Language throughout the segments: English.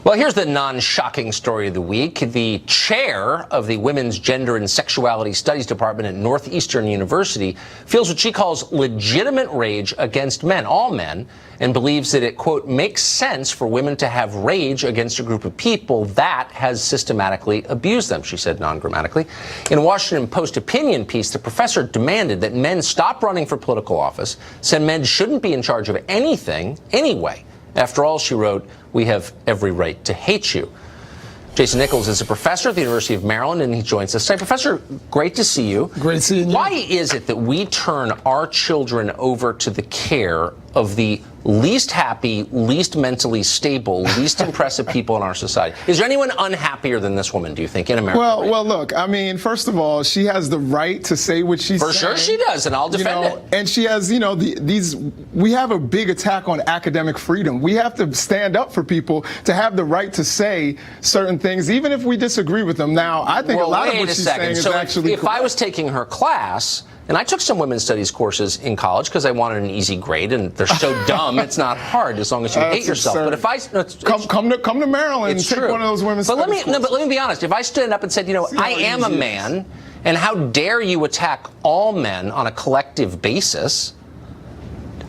Well, here's the non-shocking story of the week. The chair of the Women's Gender and Sexuality Studies Department at Northeastern University feels what she calls legitimate rage against men, all men, and believes that it, quote, makes sense for women to have rage against a group of people that has systematically abused them, she said non-grammatically. In a Washington Post opinion piece, the professor demanded that men stop running for political office, said men shouldn't be in charge of anything anyway. After all, she wrote, we have every right to hate you. Jason Nichols is a professor at the University of Maryland, and he joins us today. Professor, great to see you. Great seeing you. Why is it that we turn our children over to the care of the least happy, least mentally stable, least impressive people in our society? Is there anyone unhappier than this woman, do you think, in America? Well, look, I mean, first of all, she has the right to say what she's saying. For sure she does, and I'll defend it. And she has, we have a big attack on academic freedom. We have to stand up for people to have the right to say certain things, even if we disagree with them. Now, I think a lot of what she's saying is actually if I was taking her class, and I took some women's studies courses in college because I wanted an easy grade, and they're so dumb, it's not hard as long as you hate yourself. Absurd. But if I come to Maryland and take one of those women's studies courses. But let me be honest. If I stood up and said, I am a man, and how dare you attack all men on a collective basis,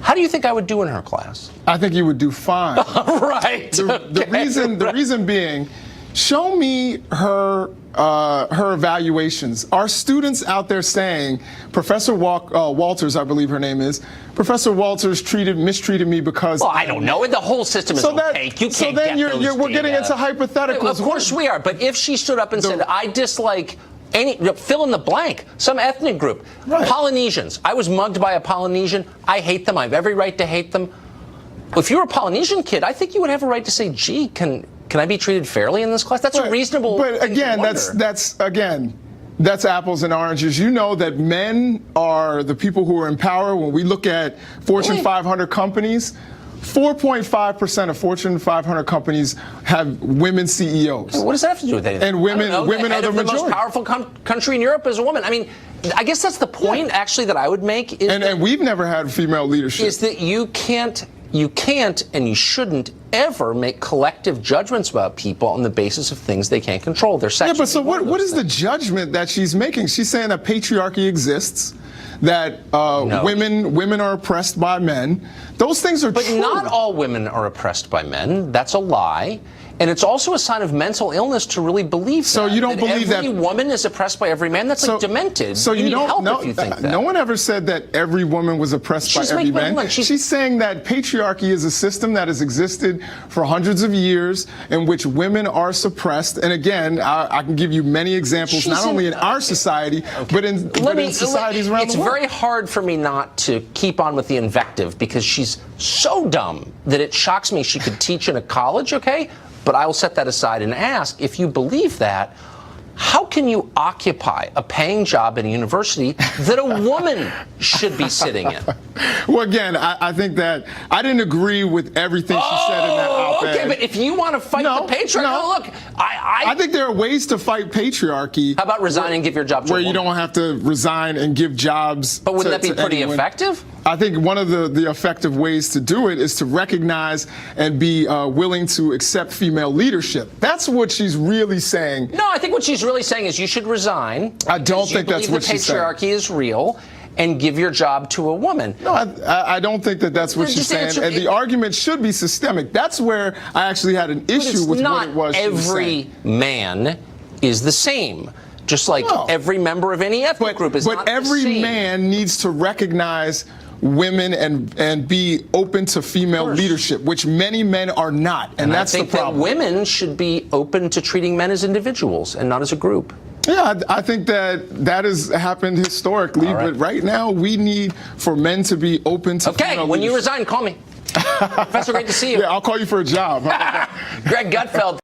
how do you think I would do in her class? I think you would do fine. Right. The reason being, show me her evaluations. Are students out there saying, Professor Walters, I believe her name is, Professor Walters mistreated me because... Well, I don't know. The whole system is opaque. You can't get those data. We're getting into hypotheticals. Of course we are. But if she stood up and said, I dislike fill in the blank, some ethnic group, right. Polynesians. I was mugged by a Polynesian. I hate them. I have every right to hate them. If you were a Polynesian kid, I think you would have a right to say, gee, can I be treated fairly in this class? That's a reasonable But again, that's apples and oranges. You know that men are the people who are in power. When we look at Fortune 500 companies, 4.5% of Fortune 500 companies have women CEOs. What does that have to do with anything? And women are the majority. The most powerful country in Europe is a woman. I mean, I guess that's the point, actually, that I would make. And we've never had female leadership. Is that you can't and you shouldn't ever make collective judgments about people on the basis of things they can't control. Their sex. Yeah, but so what is the judgment that she's making? She's saying that patriarchy exists, that women are oppressed by men. Those things are true. But not all women are oppressed by men. That's a lie. And it's also a sign of mental illness to really believe so you don't believe every woman is oppressed by every man. That's like demented. So you don't don't help if you think that. No one ever said that every woman was oppressed by every man. She's saying that patriarchy is a system that has existed for hundreds of years in which women are suppressed. And again, I can give you many examples, not only in our society, but in societies around the world. It's very hard for me not to keep on with the invective because she's so dumb that it shocks me she could teach in a college, okay? But I will set that aside and ask, if you believe that, how can you occupy a paying job at a university that a woman should be sitting in? Well, again, I think that I didn't agree with everything she said in that op-ed. Okay, but if you want to fight the patriarchy, look, I think there are ways to fight patriarchy. How about resign and give your job to a woman? Where you don't have to resign and give jobs But wouldn't that be pretty effective? I think one of the effective ways to do it is to recognize and be willing to accept female leadership. That's what she's really saying. No, I think what she's really saying is you should resign. I don't think that's what she's saying. The patriarchy is real, and give your job to a woman. No, I don't think that that's what she's saying. And the argument should be systemic. That's where I actually had an issue with what it was she was saying. Every man is the same. Just like every member of any ethnic group is not the same. But every man needs to recognize women and be open to female leadership, which many men are not, and that's the problem. I think that women should be open to treating men as individuals and not as a group. Yeah, I think that has happened historically, but right now we need for men to be open to female leadership. When you resign, call me. Professor, great to see you. Yeah, I'll call you for a job. Greg Gutfeld.